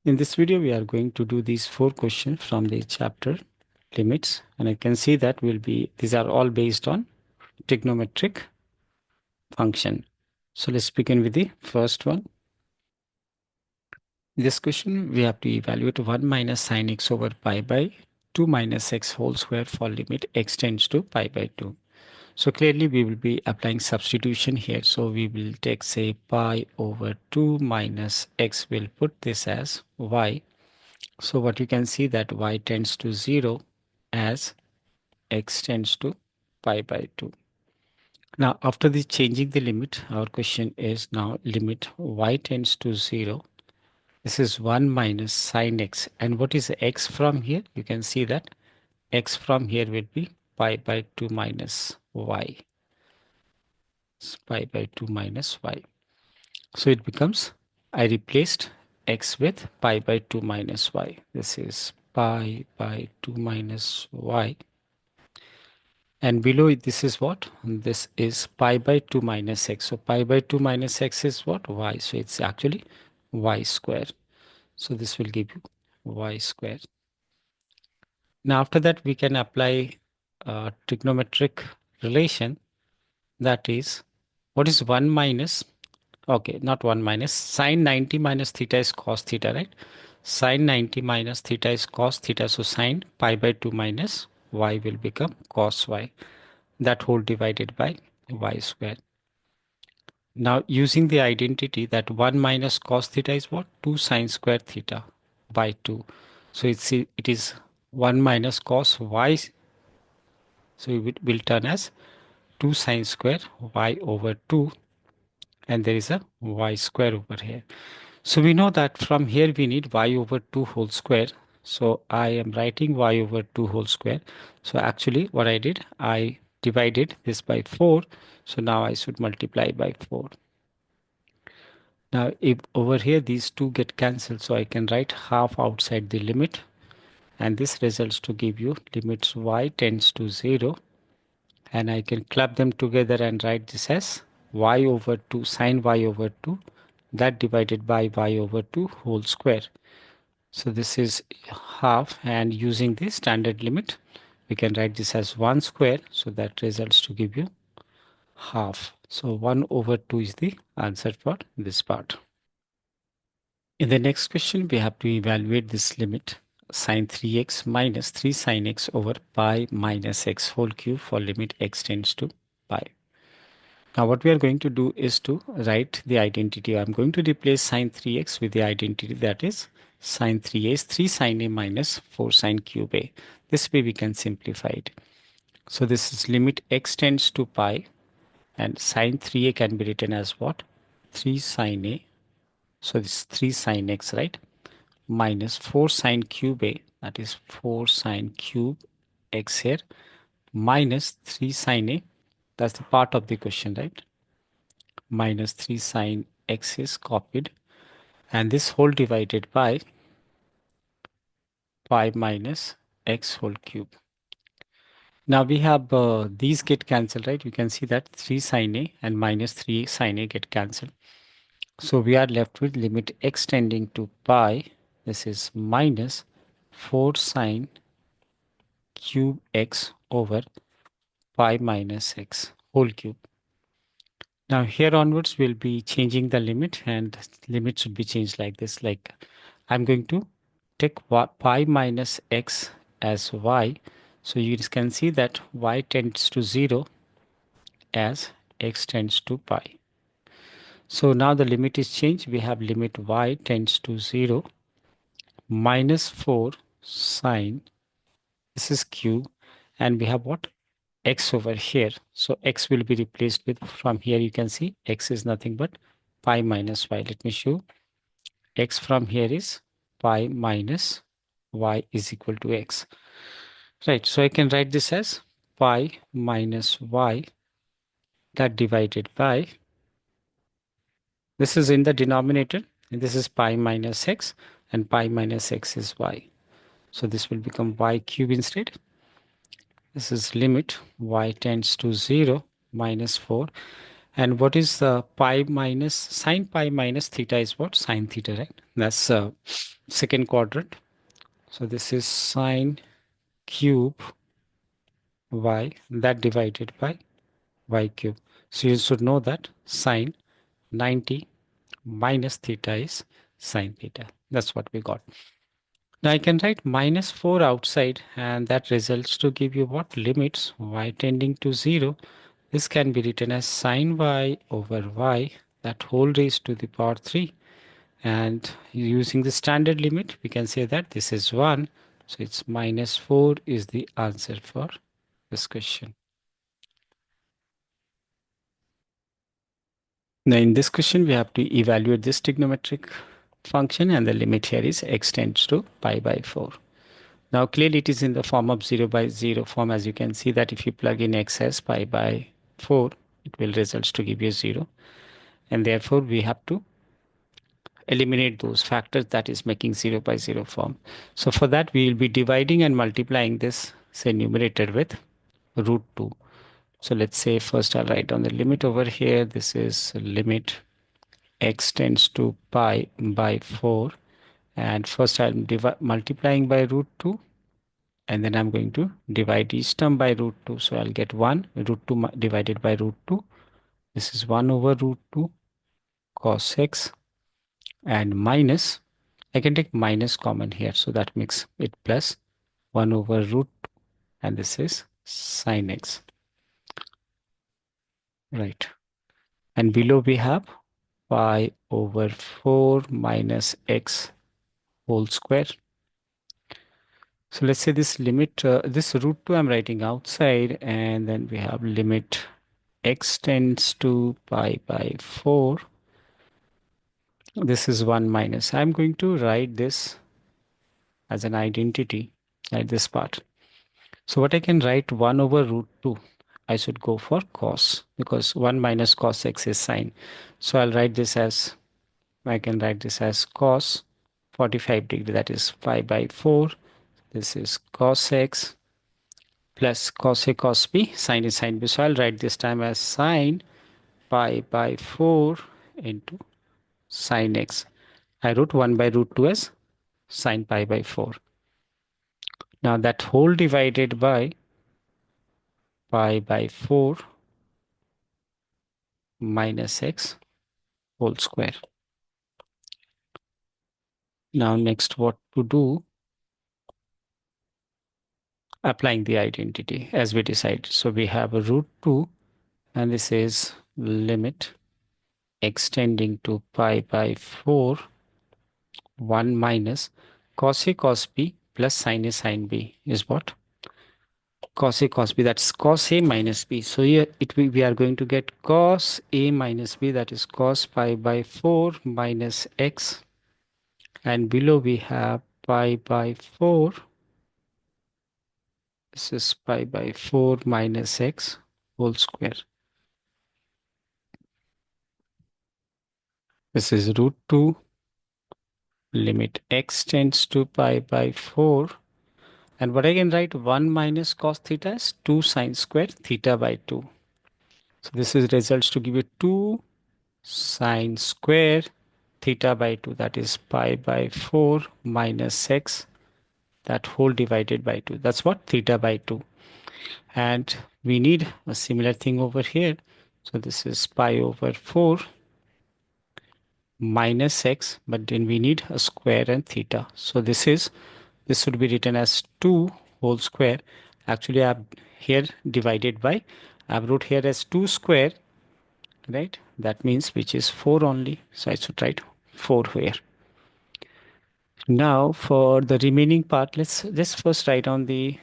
In this video, we are going to do these 4 questions from the chapter limits, and I can see that these are all based on trigonometric function. So let's begin with the first one. This question, we have to evaluate 1 minus sine x over pi by 2 minus x whole square for limit x tends to pi by 2. So clearly we will be applying substitution here. So we will take, say, pi over 2 minus x. We'll put this as y. So what you can see that y tends to 0 as x tends to pi by 2. Now after the changing the limit, our question is now limit y tends to 0. This is 1 minus sine x. And what is x from here? You can see that x from here will be pi by 2 minus y. It's pi by 2 minus y. So it becomes, I replaced x with pi by 2 minus y. This is pi by 2 minus y. And below it, this is what? This is pi by 2 minus x. So pi by 2 minus x is what? Y. So it's actually y square. So this will give you y square. Now after that, we can apply trigonometric relation. That is, what is 1 minus? Okay, not 1 minus. Sine 90 minus theta is cos theta, right? Sine 90 minus theta is cos theta. So sine pi by 2 minus y will become cos y. That whole divided by y square. Now using the identity that 1 minus cos theta is what? 2 sine square theta by 2. So it is 1 minus cos y. So it will turn as 2 sine square y over 2. And there is a y square over here. So we know that from here we need y over 2 whole square. So I am writing y over 2 whole square. So actually what I did, I divided this by 4. So now I should multiply by 4. Now if over here these two get cancelled, so I can write half outside the limit. And this results to give you limits y tends to 0. And I can club them together and write this as y over 2 sine y over 2 that divided by y over 2 whole square. So this is half, and using the standard limit we can write this as 1 square, so that results to give you half. So 1 over 2 is the answer for this part. In the next question we have to evaluate this limit sine 3x minus 3 sine x over pi minus x whole cube for limit x tends to pi. Now what we are going to do is to write the identity. I'm going to replace sine 3x with the identity that is sine 3a is 3 sine a minus 4 sine cube a. This way we can simplify it. So this is limit x tends to pi, and sine 3a can be written as what? 3 sine a. So this is 3 sine x, right? Minus 4 sine cube a, that is 4 sine cube x here, minus 3 sine a. That's the part of the question, right? Minus 3 sine x is copied, and this whole divided by pi minus x whole cube. Now we have these get cancelled, right? You can see that 3 sine a and minus 3 sine a get cancelled. So we are left with limit x tending to pi. This is minus 4 sine cube x over pi minus x whole cube. Now here onwards we'll be changing the limit, and limit should be changed like this. Like I'm going to take pi minus x as y. So you can see that y tends to 0 as x tends to pi. So now the limit is changed. We have limit y tends to 0 minus 4 sine, this is cube, and we have what? X over here. So x will be replaced with, from here you can see x is nothing but pi minus y. Let me show. X from here is pi minus y is equal to x. Right, so I can write this as pi minus y that divided by, this is in the denominator, and this is pi minus x, and pi minus x is y. So this will become y cube instead. This is limit y tends to 0 minus 4, And what is pi minus sine pi minus theta is what? Sine theta, right? That's second quadrant. So this is sine cube y that divided by y cube. So you should know that sine 90 minus theta is sine theta. That's what we got. Now I can write minus 4 outside and that results to give you what? Limits y tending to 0. This can be written as sine y over y that whole raised to the power 3. And using the standard limit, we can say that this is 1. So it's minus 4 is the answer for this question. Now in this question, we have to evaluate this trigonometric function and the limit here is x tends to pi by 4. Now clearly it is in the form of 0 by 0 form, as you can see that if you plug in x as pi by 4, it will results to give you 0. And therefore we have to eliminate those factors that is making 0 by 0 form. So for that we will be dividing and multiplying this, say, numerator with root 2. So let's say first I'll write down the limit over here. This is limit x tends to pi by 4. And first I'm multiplying by root 2. And then I'm going to divide each term by root 2. So I'll get 1 root 2 divided by root 2. This is 1 over root 2 cos x and minus. I can take minus common here. So that makes it plus 1 over root 2. And this is sine x. Right. And below we have pi over 4 minus x whole square. So let's say this limit, this root 2 I'm writing outside, and then we have limit x tends to pi by 4. This is 1 minus. I'm going to write this as an identity at this part. So what I can write 1 over root 2. I should go for cos because 1 minus cos x is sine. So I'll write this as, I can write this as cos 45 degree, that is pi by 4. This is cos x plus cos A cos B, sine is sine B. So I'll write this time as sine pi by 4 into sine x. I wrote 1 by root 2 as sine pi by 4. Now that whole divided by pi by 4 minus x whole square. Now next what to do? Applying the identity as we decided. So we have a root 2 and this is limit x tending to pi by 4 1 minus cos A cos B plus sine A sine B is what? Cos A cos B, that's cos A minus B. So here we are going to get cos A minus B, that is cos pi by 4 minus x, and below we have pi by 4. This is pi by 4 minus x whole square. This is root 2 limit x tends to pi by 4. And what I can write 1 minus cos theta is 2 sine square theta by 2. So this is results to give you 2 sine square theta by 2, that is pi by 4 minus x, that whole divided by 2. That's what? Theta by 2. And we need a similar thing over here. So this is pi over 4 minus x, but then we need a square and theta. So this should be written as 2 whole square. Actually, I've here divided by, I've wrote here as 2 square, right? That means which is 4 only. So I should write 4 here. Now for the remaining part, let's first write down the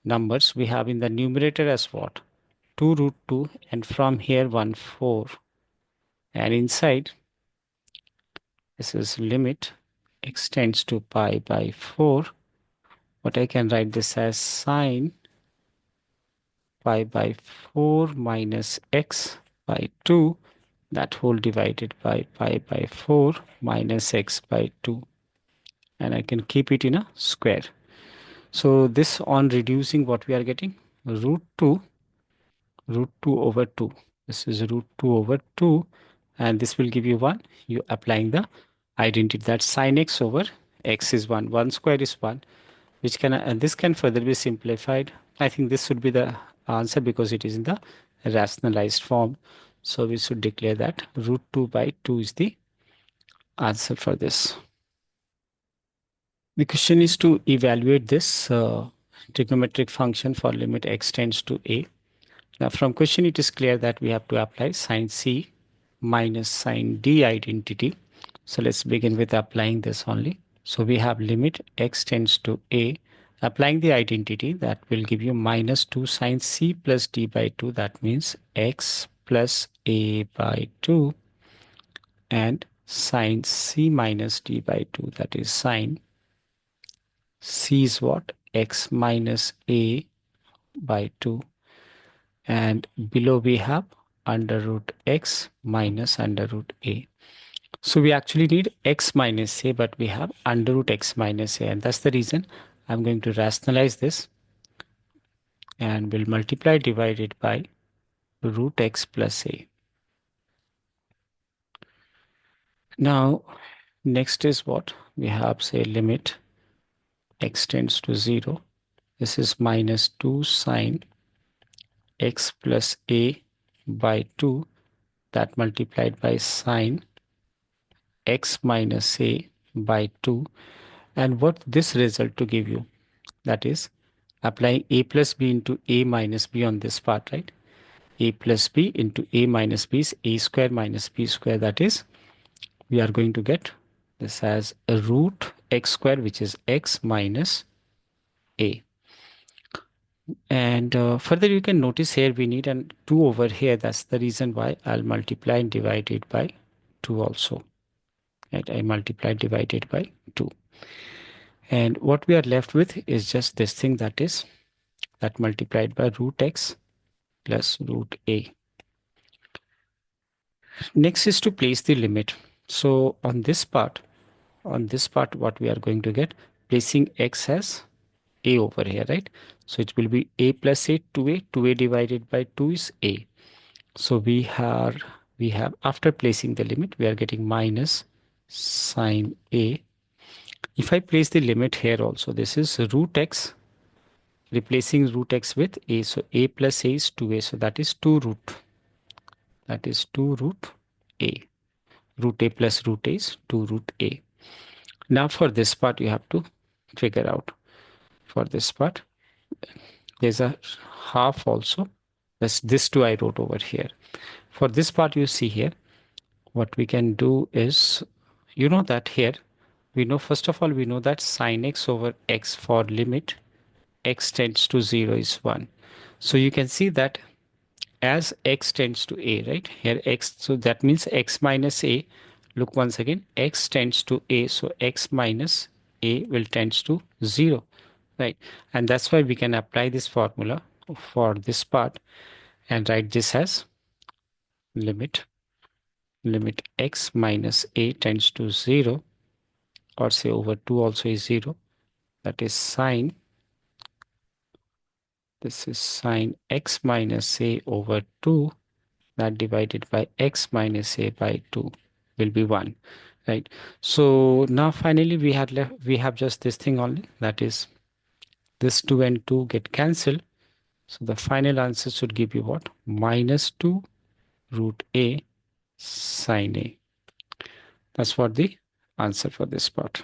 numbers we have in the numerator as what? 2 root 2, and from here 1 4, and inside this is limit x tends to pi by 4. What I can write this as sine pi by 4 minus x by 2, that whole divided by pi by 4 minus x by 2, and I can keep it in a square. So this on reducing, what we are getting? Root 2 over 2. This is root 2 over 2, and this will give you 1. You applying the identity that sine x over x is 1. 1 square is 1, which can, and this can further be simplified. I think this should be the answer because it is in the rationalized form. So we should declare that root 2 by 2 is the answer for this. The question is to evaluate this trigonometric function for limit x tends to a. Now from question it is clear that we have to apply sine c minus sine d identity. So let's begin with applying this only. So we have limit x tends to a. Applying the identity, that will give you minus 2 sine c plus d by 2. That means x plus a by 2, and sine c minus d by 2, that is sine c is what? X minus a by 2, and below we have under root x minus under root a. So we actually need x minus a, but we have under root x minus a, and that's the reason I'm going to rationalize this, and will multiply divided by root x plus a. Now next is what? We have, say, limit x tends to 0. This is minus 2 sine x plus a by 2, that multiplied by sine x minus a by 2. And what this result to give you? That is applying a plus b into a minus b on this part, right? A plus b into a minus b is a square minus b square. That is, we are going to get this as a root x square, which is x minus a. And further you can notice here we need an 2 over here. That's the reason why I'll multiply and divide it by 2 also. Right? I multiply divided by 2. And what we are left with is just this thing, that is that multiplied by root x plus root a. Next is to place the limit. So on this part what we are going to get, placing x as a over here, right? So it will be a plus a, 2a. 2a divided by 2 is a. So we have after placing the limit, we are getting minus sine a. If I place the limit here also, this is root x, replacing root x with a. So a plus a is 2a. So that is 2 root. That is 2 root a. Root a plus root a is 2 root a. Now for this part you have to figure out. For this part, there's a half also. This 2 I wrote over here. For this part you see here, what we can do is, you know that here, we know, first of all, we know that sine x over x for limit x tends to 0 is 1. So you can see that as x tends to a, right? Here x, so that means x minus a. Look once again, x tends to a, so x minus a will tends to 0, right? And that's why we can apply this formula for this part and write this as limit x minus a tends to 0, or say over 2 also is 0. That is sine, this is sine x minus a over 2, that divided by x minus a by 2 will be 1, right? So now finally we have just this thing only, that is this 2 and 2 get cancelled. So the final answer should give you what? Minus 2 root a sine a. That's what the answer for this part.